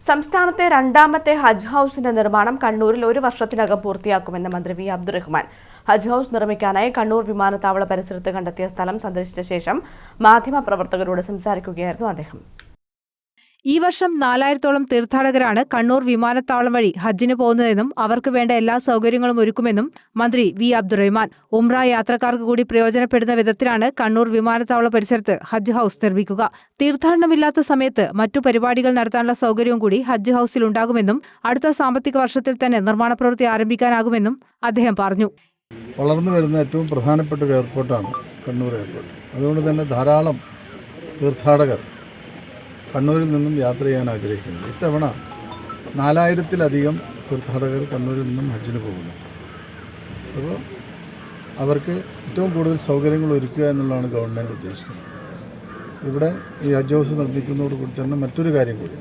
സംസ്ഥാനത്തെ രണ്ടാമത്തെ ഹജ്ജ് ഹൌസിന്റെ നിർമ്മാണം കണ്ണൂരിൽ 1 വർഷത്തിനകം പൂർത്തിയാക്കുമെന്ന് മന്ത്രി വി അബ്ദുറഹ്മാൻ. ഹജ്ജ് ഹൌസ് നിർമ്മിക്കാനായി കണ്ണൂർ വിമാനത്താവള പരിസരത്ത് കണ്ടെത്തിയ സ്ഥലം സന്ദർശിച്ച ശേഷം മാധ്യമപ്രവർത്തകരോട് സംസാരിക്കുകയായിരുന്നു അദ്ദേഹം. ഈ വർഷം 4000-ഓളം തീർത്ഥാടകരാണ് കണ്ണൂർ വിമാനത്താവളം വഴി ഹജ്ജിന് പോകുന്നതെന്നും അവർക്ക് വേണ്ട എല്ലാ സൗകര്യങ്ങളും ഒരുക്കുമെന്നും മന്ത്രി വി അബ്ദുറഹ്മാൻ. ഉംറ യാത്രക്കാർക്ക് കൂടി പ്രയോജനപ്പെടുന്ന വിധത്തിലാണ് കണ്ണൂർ വിമാനത്താവള പരിസരത്ത് ഹജ്ജ് ഹൌസ് നിർമ്മിക്കുക. തീർത്ഥാടനമില്ലാത്ത സമയത്ത് മറ്റു പരിപാടികൾ നടത്താനുള്ള സൗകര്യവും കൂടി ഹജ്ജ് ഹൌസിൽ ഉണ്ടാകുമെന്നും അടുത്ത സാമ്പത്തിക വർഷത്തിൽ തന്നെ നിർമ്മാണ പ്രവൃത്തി ആരംഭിക്കാനാകുമെന്നും അദ്ദേഹം പറഞ്ഞു. വളർന്നു വരുന്ന ഏറ്റവും പ്രധാനപ്പെട്ട ഒരു എയർപോർട്ടാണ് കണ്ണൂർ എയർപോർട്ട്. അതുകൊണ്ട് തന്നെ ധാരാളം തീർത്ഥാടകർ കണ്ണൂരിൽ നിന്നും യാത്ര ചെയ്യാൻ ആഗ്രഹിക്കുന്നു. ഇത്തവണ 4000-ലധികം തീർത്ഥാടകർ കണ്ണൂരിൽ നിന്നും ഹജ്ജിന് പോകുന്നു. അപ്പോൾ അവർക്ക് ഏറ്റവും കൂടുതൽ സൗകര്യങ്ങൾ ഒരുക്കുക എന്നുള്ളതാണ് ഗവൺമെൻറ് ഉദ്ദേശിക്കുന്നത്. ഇവിടെ ഈ ഹജ്ജ് ഹൗസ് നിർമ്മിക്കുന്നതോടുകൂടി തന്നെ മറ്റൊരു കാര്യം കൂടി,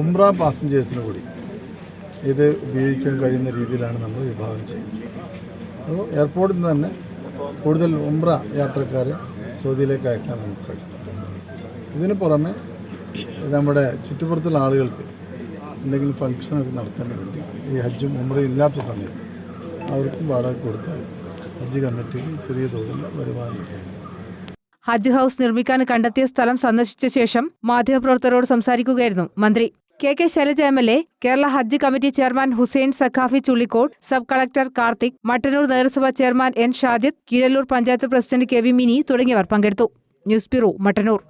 ഉംറ പാസഞ്ചേഴ്സിന് കൂടി ഇത് ഉപയോഗിക്കാൻ കഴിയുന്ന രീതിയിലാണ് നമ്മൾ വിഭാവനം ചെയ്യുന്നത്. അപ്പോൾ എയർപോർട്ടിൽ നിന്ന് തന്നെ കൂടുതൽ ഉംറ യാത്രക്കാരെ സൗദിയിലേക്ക് അയക്കാൻ നമുക്ക് കഴിയും. ഇതിന് പുറമെ നമ്മുടെ ചുറ്റുപുറത്തുള്ള ആളുകൾക്ക് എന്തെങ്കിലും ഫംഗ്ഷനൊക്കെ നടക്കാൻ വേണ്ടി ഈ ഹജ്ജും ഉംറയും ഇല്ലാത്ത സമയത്ത് അവർക്കും വാടക കൊടുത്താൽ ഹജ്ജ് കമ്മിറ്റിക്ക് ചെറിയ തോതിൽ വരുമാനം കിട്ടും. ഹജ്ജ് ഹൌസ് നിർമ്മിക്കാൻ കണ്ടെത്തിയ സ്ഥലം സന്ദർശിച്ച ശേഷം മാധ്യമപ്രവർത്തകരോട് സംസാരിക്കുകയായിരുന്നു മന്ത്രി. K Shailaja MLA, Kerala Hajj committee chairman Hussain Saqafi Chullikode, sub collector Karthik, Mattannur നഗരസഭാ chairman N Shajid, Keezhallur panchayat president KV Mini തുടങ്ങിയവർ പങ്കെടുത്തു. News bureau, Mattannur.